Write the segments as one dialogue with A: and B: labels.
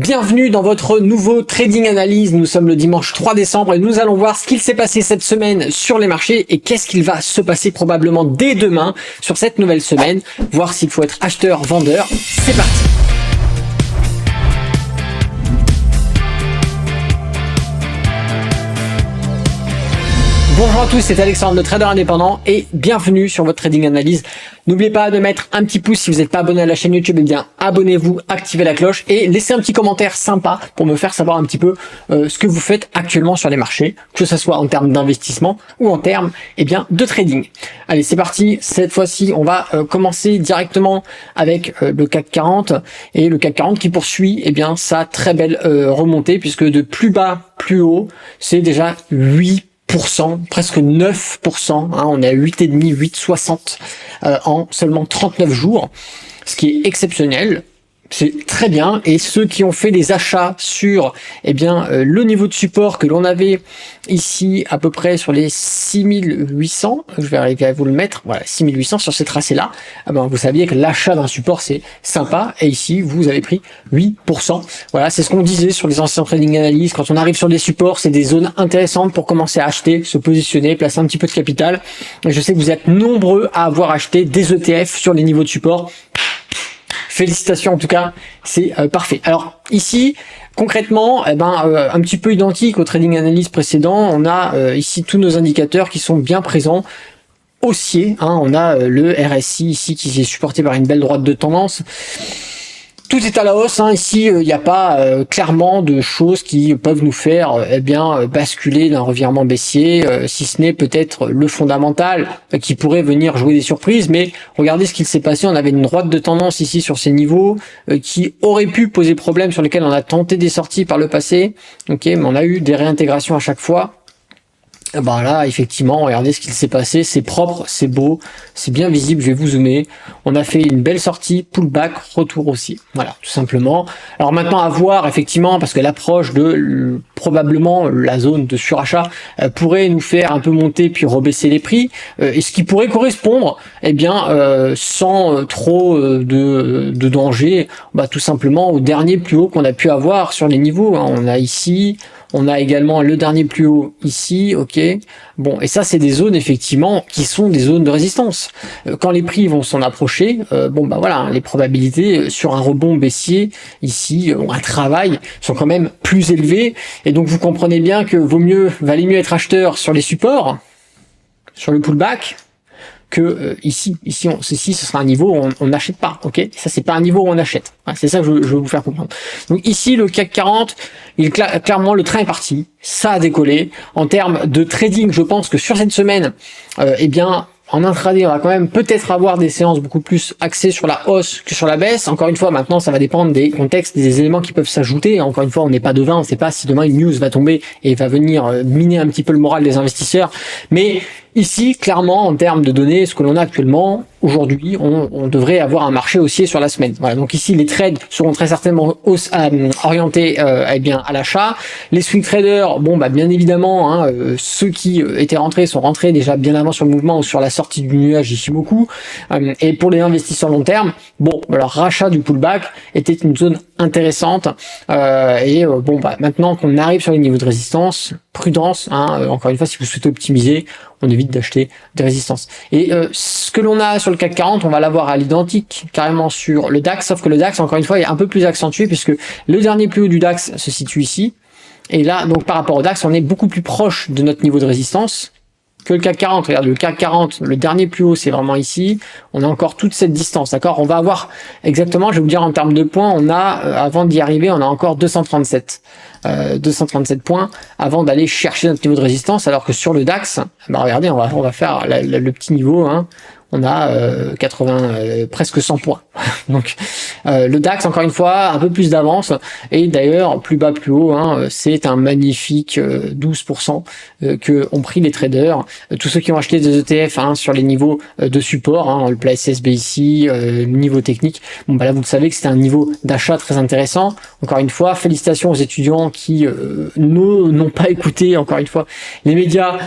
A: Bienvenue dans votre nouveau Trading Analyse. Nous sommes le dimanche 3 décembre et nous allons voir ce qu'il s'est passé cette semaine sur les marchés et qu'est-ce qu'il va se passer probablement dès demain sur cette nouvelle semaine. Voir s'il faut être acheteur, vendeur. C'est parti. Bonjour à tous, c'est Alexandre, le trader indépendant et bienvenue sur votre Trading Analyse. N'oubliez pas de mettre un petit pouce si vous n'êtes pas abonné à la chaîne YouTube, eh bien abonnez-vous, activez la cloche et laissez un petit commentaire sympa pour me faire savoir un petit peu ce que vous faites actuellement sur les marchés, que ce soit en termes d'investissement ou en termes de trading. Allez, c'est parti. Cette fois-ci, on va commencer directement avec le CAC 40 et le CAC 40 qui poursuit sa très belle remontée puisque de plus bas plus haut, c'est déjà 8%, presque 9%, on est à 8,5, 8,60 en seulement 39 jours, ce qui est exceptionnel. C'est très bien, et ceux qui ont fait des achats sur le niveau de support que l'on avait ici à peu près sur les 6800, je vais arriver à vous le mettre, voilà, 6800 sur ces tracés-là, vous saviez que l'achat d'un support c'est sympa, et ici vous avez pris 8%. Voilà, c'est ce qu'on disait sur les anciens trading analyses, quand on arrive sur des supports, c'est des zones intéressantes pour commencer à acheter, se positionner, placer un petit peu de capital. Et je sais que vous êtes nombreux à avoir acheté des ETF sur les niveaux de support. Félicitations en tout cas, c'est parfait. Alors ici, concrètement, un petit peu identique au trading analyse précédent, on a ici tous nos indicateurs qui sont bien présents. Haussier, on a le RSI ici qui est supporté par une belle droite de tendance. Tout est à la hausse, ici il n'y a pas clairement de choses qui peuvent nous faire basculer d'un revirement baissier, si ce n'est peut-être le fondamental qui pourrait venir jouer des surprises. Mais regardez ce qu'il s'est passé, on avait une droite de tendance ici sur ces niveaux qui aurait pu poser problème, sur lesquels on a tenté des sorties par le passé, mais on a eu des réintégrations à chaque fois. Là, effectivement, regardez ce qu'il s'est passé, c'est propre, c'est beau, c'est bien visible, je vais vous zoomer. On a fait une belle sortie, pullback, retour aussi. Voilà, tout simplement. Alors maintenant, à voir, effectivement, parce que l'approche de probablement la zone de surachat pourrait nous faire un peu monter puis rebaisser les prix, et ce qui pourrait correspondre, sans trop de danger, tout simplement au dernier plus haut qu'on a pu avoir sur les niveaux. On a ici, on a également le dernier plus haut ici, Bon, et ça, c'est des zones, effectivement, qui sont des zones de résistance. Quand les prix vont s'en approcher, les probabilités sur un rebond baissier, ici, un travail, sont quand même plus élevées. Et donc, vous comprenez bien que valait mieux être acheteur sur les supports, sur le pullback, que ici ce sera un niveau où on n'achète pas, Ça, c'est pas un niveau où on achète. C'est ça que je veux vous faire comprendre. Donc ici, le CAC 40, clairement, le train est parti. Ça a décollé. En termes de trading, je pense que sur cette semaine, en intraday, on va quand même peut-être avoir des séances beaucoup plus axées sur la hausse que sur la baisse. Encore une fois, maintenant, ça va dépendre des contextes, des éléments qui peuvent s'ajouter. Encore une fois, on n'est pas devin, on ne sait pas si demain une news va tomber et va venir miner un petit peu le moral des investisseurs. Mais ici, clairement, en termes de données, ce que l'on a actuellement, aujourd'hui, on devrait avoir un marché haussier sur la semaine. Voilà. Donc ici, les trades seront très certainement orientés à l'achat. Les swing traders, bien évidemment, ceux qui étaient rentrés sont rentrés déjà bien avant sur le mouvement ou sur la sortie du nuage ici beaucoup. Et pour les investisseurs long terme, rachat du pullback était une zone intéressante. Maintenant qu'on arrive sur les niveaux de résistance, prudence, encore une fois, si vous souhaitez optimiser, on évite d'acheter des résistances. Et ce que l'on a sur le CAC 40, on va l'avoir à l'identique carrément sur le DAX, sauf que le DAX, encore une fois, est un peu plus accentué puisque le dernier plus haut du DAX se situe ici. Et là, donc par rapport au DAX, on est beaucoup plus proche de notre niveau de résistance que le CAC 40. Regarde, le CAC 40, le dernier plus haut, c'est vraiment ici. On a encore toute cette distance, d'accord? On va avoir exactement, je vais vous dire en termes de points, on a, avant d'y arriver, on a encore 237 points avant d'aller chercher notre niveau de résistance, alors que sur le DAX, regardez, on va faire le petit niveau, on a presque 100 points. Donc le DAX, encore une fois, un peu plus d'avance, et d'ailleurs plus bas plus haut, c'est un magnifique 12% que ont pris les traders, tous ceux qui ont acheté des ETF sur les niveaux de support, le plat SSB ici, le niveau technique. Là vous le savez que c'était un niveau d'achat très intéressant. Encore une fois, félicitations aux étudiants qui n'ont pas écouté, encore une fois, les médias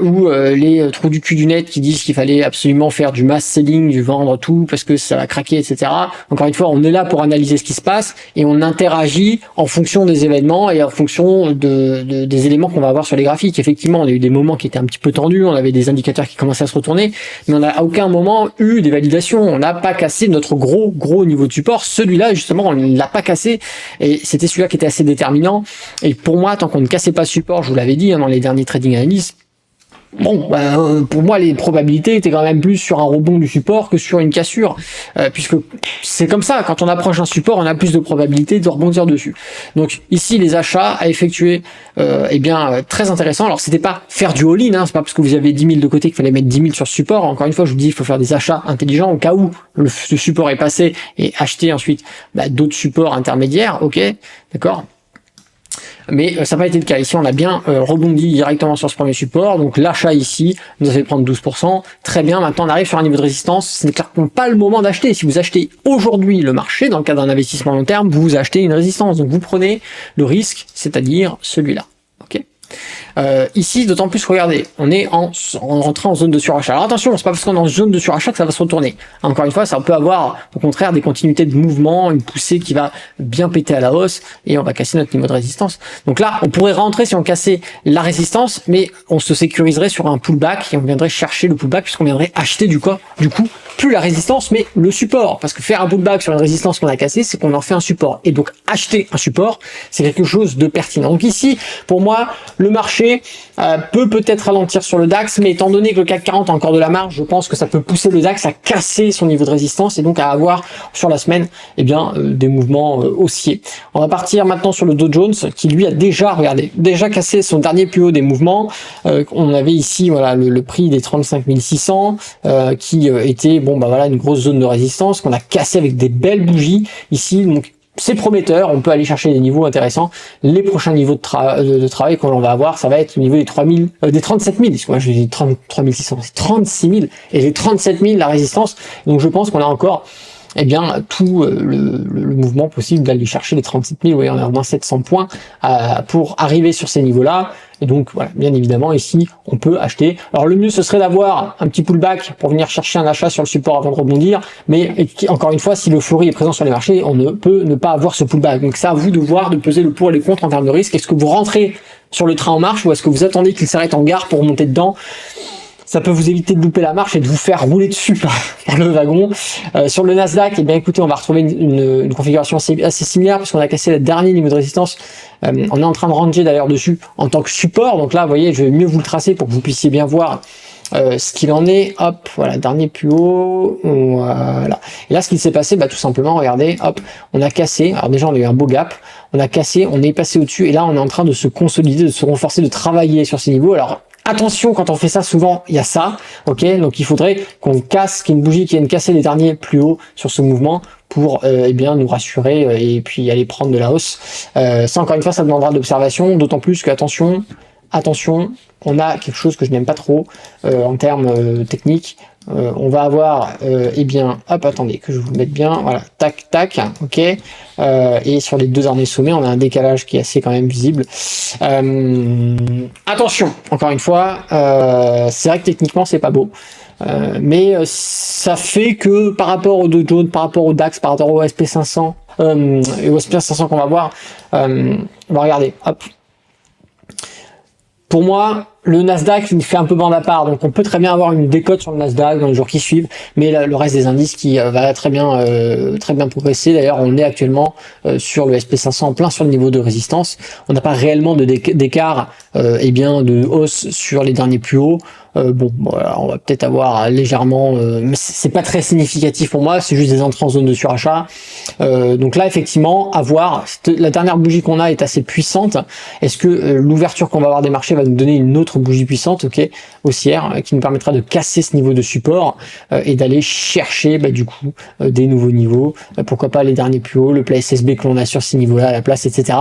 A: ou les trous du cul du net qui disent qu'il fallait absolument faire du mass selling, du vendre tout parce que ça va craquer marqué, etc. Encore une fois, on est là pour analyser ce qui se passe et on interagit en fonction des événements et en fonction des éléments qu'on va avoir sur les graphiques. Effectivement, on a eu des moments qui étaient un petit peu tendus, on avait des indicateurs qui commençaient à se retourner, mais on n'a à aucun moment eu des validations. On n'a pas cassé notre gros niveau de support. Celui-là, justement, on ne l'a pas cassé et c'était celui-là qui était assez déterminant. Et pour moi, tant qu'on ne cassait pas ce support, je vous l'avais dit dans les derniers trading analyses, bon, pour moi, les probabilités étaient quand même plus sur un rebond du support que sur une cassure, puisque c'est comme ça, quand on approche un support, on a plus de probabilités de rebondir dessus. Donc ici, les achats à effectuer, très intéressant. Alors c'était pas faire du all-in, hein, c'est pas parce que vous avez 10 000 de côté qu'il fallait mettre 10 000 sur ce support. Encore une fois, je vous dis, il faut faire des achats intelligents au cas où ce support est passé et acheter ensuite d'autres supports intermédiaires, ok, d'accord. Mais ça n'a pas été le cas. Ici, on a bien rebondi directement sur ce premier support. Donc l'achat ici nous a fait prendre 12%. Très bien, maintenant on arrive sur un niveau de résistance. Ce n'est clairement pas le moment d'acheter. Si vous achetez aujourd'hui le marché, dans le cadre d'un investissement long terme, vous achetez une résistance. Donc vous prenez le risque, c'est-à-dire celui-là. Ok. Ici, d'autant plus, regardez, on est rentré en zone de surachat. Alors attention, c'est pas parce qu'on est en zone de surachat que ça va se retourner. Encore une fois, ça peut avoir au contraire des continuités de mouvement, une poussée qui va bien péter à la hausse et on va casser notre niveau de résistance. Donc là, on pourrait rentrer si on cassait la résistance, mais on se sécuriserait sur un pullback et on viendrait chercher le pullback puisqu'on viendrait acheter du coup plus la résistance mais le support, parce que faire un pullback sur une résistance qu'on a cassée, c'est qu'on en fait un support, et donc acheter un support, c'est quelque chose de pertinent. Donc ici, pour moi, le marché peut-être ralentir sur le DAX, mais étant donné que le CAC 40 a encore de la marge, je pense que ça peut pousser le DAX à casser son niveau de résistance et donc à avoir sur la semaine des mouvements haussiers. On va partir maintenant sur le Dow Jones qui lui a déjà cassé son dernier plus haut des mouvements. On avait ici le prix des 35 600 qui était une grosse zone de résistance qu'on a cassé avec des belles bougies ici. Donc c'est prometteur, on peut aller chercher des niveaux intéressants. Les prochains niveaux de travail qu'on va avoir, ça va être au niveau des 37 000, parce que moi je dis 33 600, c'est 36 000, et les 37 000 la résistance. Donc je pense qu'on a encore tout le mouvement possible d'aller chercher les 37 000, vous voyez, on a au moins 700 points pour arriver sur ces niveaux-là. Et donc voilà, bien évidemment ici on peut acheter. Alors le mieux ce serait d'avoir un petit pullback pour venir chercher un achat sur le support avant de rebondir, mais encore une fois, si l'euphorie est présente sur les marchés, on ne peut ne pas avoir ce pullback. Donc c'est à vous de voir, de peser le pour et les contre en termes de risque. Est-ce que vous rentrez sur le train en marche ou est-ce que vous attendez qu'il s'arrête en gare pour monter dedans? Ça peut vous éviter de louper la marche et de vous faire rouler dessus par le wagon. Sur le Nasdaq, écoutez, on va retrouver une configuration assez similaire puisqu'on a cassé le dernier niveau de résistance. On est en train de ranger d'ailleurs dessus en tant que support. Donc là, vous voyez, je vais mieux vous le tracer pour que vous puissiez bien voir ce qu'il en est. Hop, voilà, dernier plus haut. Voilà. Et là, ce qui s'est passé, tout simplement, regardez, hop, on a cassé. Alors déjà, on a eu un beau gap. On a cassé, on est passé au-dessus et là, on est en train de se consolider, de se renforcer, de travailler sur ces niveaux. Alors, attention, quand on fait ça, souvent, il y a ça, ok? Donc, il faudrait qu'on casse, qu'il y ait une bougie qui vienne casser les derniers plus hauts sur ce mouvement pour, nous rassurer et puis aller prendre de la hausse. Ça, encore une fois, ça demandera de l'observation, d'autant plus que, attention, on a quelque chose que je n'aime pas trop en termes techniques. On va avoir, attendez, que je vous mette bien, voilà, tac, tac, ok, et sur les deux derniers sommets, on a un décalage qui est assez quand même visible. Attention, encore une fois, c'est vrai que techniquement c'est pas beau, mais ça fait que par rapport au Dow Jones, par rapport au DAX, par rapport au SP500, et au SP500 qu'on va voir, on va regarder, hop. Pour moi, le Nasdaq il fait un peu bande à part, donc on peut très bien avoir une décote sur le Nasdaq dans les jours qui suivent, mais le reste des indices qui va très bien progresser. D'ailleurs, on est actuellement sur le SP500 en plein sur le niveau de résistance. On n'a pas réellement d'écart, de hausse sur les derniers plus hauts. Voilà, on va peut-être avoir légèrement, mais c'est pas très significatif pour moi, c'est juste des entrées en zone de surachat. Donc là, effectivement, à voir. La dernière bougie qu'on a est assez puissante. Est-ce que l'ouverture qu'on va avoir des marchés va nous donner une autre bougie puissante, ok, haussière, qui nous permettra de casser ce niveau de support et d'aller chercher des nouveaux niveaux, pourquoi pas les derniers plus hauts, le plat SSB que l'on a sur ces niveaux-là, à la place, etc.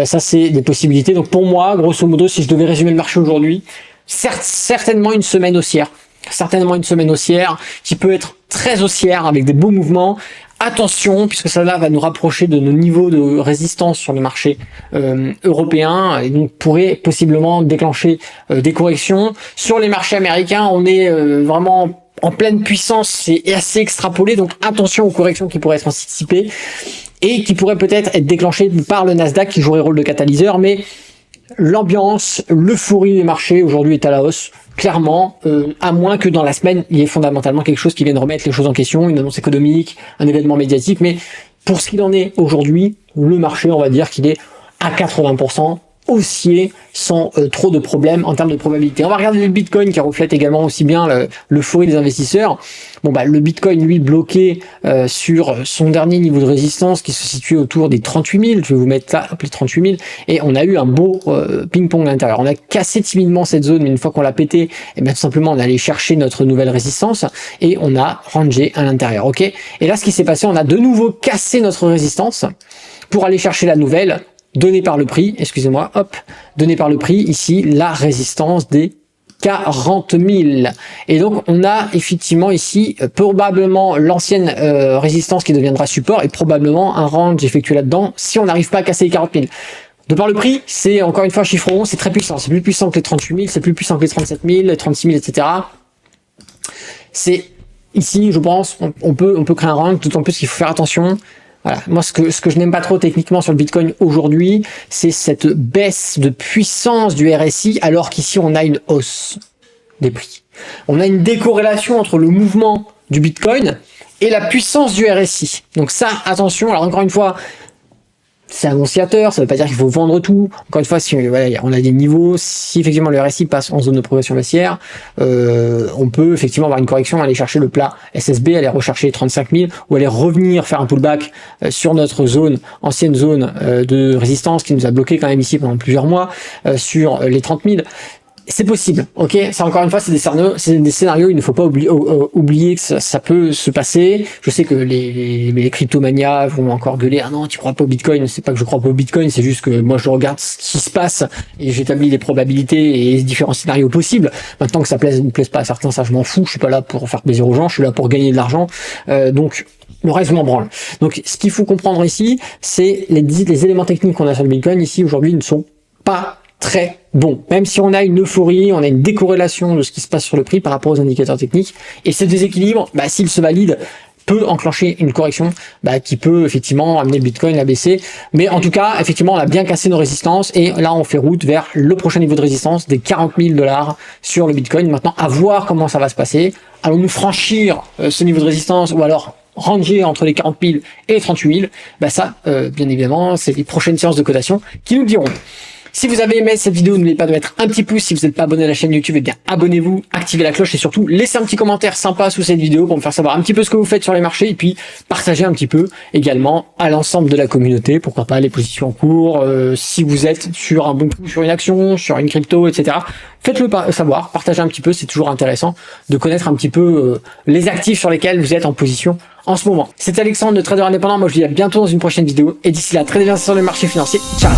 A: Ça, c'est des possibilités. Donc pour moi, grosso modo, si je devais résumer le marché aujourd'hui, certainement une semaine haussière. Certainement une semaine haussière qui peut être très haussière avec des beaux mouvements. Attention, puisque ça là va nous rapprocher de nos niveaux de résistance sur le marché européen et donc pourrait possiblement déclencher des corrections. Sur les marchés américains, on est vraiment en pleine puissance, c'est assez extrapolé, donc attention aux corrections qui pourraient être anticipées et qui pourraient peut-être être déclenchées par le Nasdaq qui jouerait le rôle de catalyseur, mais l'ambiance, l'euphorie des marchés aujourd'hui est à la hausse, clairement, à moins que dans la semaine, il y ait fondamentalement quelque chose qui vienne remettre les choses en question, une annonce économique, un événement médiatique, mais pour ce qu'il en est aujourd'hui, le marché, on va dire qu'il est à 80%, haussier sans trop de problèmes en termes de probabilité. On va regarder le Bitcoin qui reflète également aussi bien l'euphorie des investisseurs. Bon bah le Bitcoin lui bloqué sur son dernier niveau de résistance qui se situe autour des 38 000. Je vais vous mettre ça, les 38 000. Et on a eu un beau ping-pong à l'intérieur. On a cassé timidement cette zone, mais une fois qu'on l'a pété, et bien tout simplement on allait chercher notre nouvelle résistance et on a rangé à l'intérieur. Ok. Et là ce qui s'est passé, on a de nouveau cassé notre résistance pour aller chercher la nouvelle. Donné par le prix, excusez-moi, hop, donné par le prix, ici, la résistance des 40 000. Et donc, on a effectivement ici, probablement l'ancienne résistance qui deviendra support et probablement un range effectué là-dedans si on n'arrive pas à casser les 40 000. De par le prix, c'est encore une fois chiffre rond, c'est très puissant. C'est plus puissant que les 38 000, c'est plus puissant que les 37 000, les 36 000, etc. C'est ici, je pense, on peut créer un range, d'autant plus qu'il faut faire attention. Voilà. Moi, ce que je n'aime pas trop techniquement sur le Bitcoin aujourd'hui, c'est cette baisse de puissance du RSI, alors qu'ici, on a une hausse des prix. On a une décorrélation entre le mouvement du Bitcoin et la puissance du RSI. Donc ça, attention. Alors encore une fois, c'est annonciateur, ça ne veut pas dire qu'il faut vendre tout. Encore une fois, si voilà, on a des niveaux, si effectivement le RSI passe en zone de progression baissière, on peut effectivement avoir une correction, aller chercher le plat SSB, aller rechercher 35 000 ou aller revenir faire un pullback sur notre zone, ancienne zone de résistance qui nous a bloqué quand même ici pendant plusieurs mois, sur les 30 000. C'est possible, ok. Ça encore une fois, c'est des scénarios. Il ne faut pas oublier que ça peut se passer. Je sais que les cryptomanias vont encore gueuler. Ah non, tu crois pas au Bitcoin. C'est pas que je crois pas au Bitcoin, c'est juste que moi je regarde ce qui se passe et j'établis les probabilités et les différents scénarios possibles. Maintenant que ça plaise ou ne plaise pas à certains, ça je m'en fous. Je suis pas là pour faire plaisir aux gens. Je suis là pour gagner de l'argent. Donc le reste, je m'en branle. Donc ce qu'il faut comprendre ici, c'est les éléments techniques qu'on a sur le Bitcoin ici aujourd'hui ne sont pas très bon, même si on a une euphorie, on a une décorrélation de ce qui se passe sur le prix par rapport aux indicateurs techniques, et ce déséquilibre, s'il se valide, peut enclencher une correction qui peut effectivement amener le Bitcoin à baisser, mais en tout cas, effectivement, on a bien cassé nos résistances, et là, on fait route vers le prochain niveau de résistance des 40 000 $ sur le Bitcoin. Maintenant, à voir comment ça va se passer. Allons-nous franchir ce niveau de résistance, ou alors ranger entre les 40 000 et les 38 000, ça, bien évidemment, c'est les prochaines séances de cotation qui nous diront. Si vous avez aimé cette vidéo, n'oubliez pas de mettre un petit pouce. Si vous n'êtes pas abonné à la chaîne YouTube, bien abonnez-vous, activez la cloche et surtout laissez un petit commentaire sympa sous cette vidéo pour me faire savoir un petit peu ce que vous faites sur les marchés et puis partagez un petit peu également à l'ensemble de la communauté, pourquoi pas les positions en cours, si vous êtes sur un bon coup, sur une action, sur une crypto, etc. Faites-le savoir, partagez un petit peu, c'est toujours intéressant de connaître un petit peu les actifs sur lesquels vous êtes en position en ce moment. C'était Alexandre de Trader Indépendant, moi je vous dis à bientôt dans une prochaine vidéo et d'ici là, très bien sur le marché financier, ciao.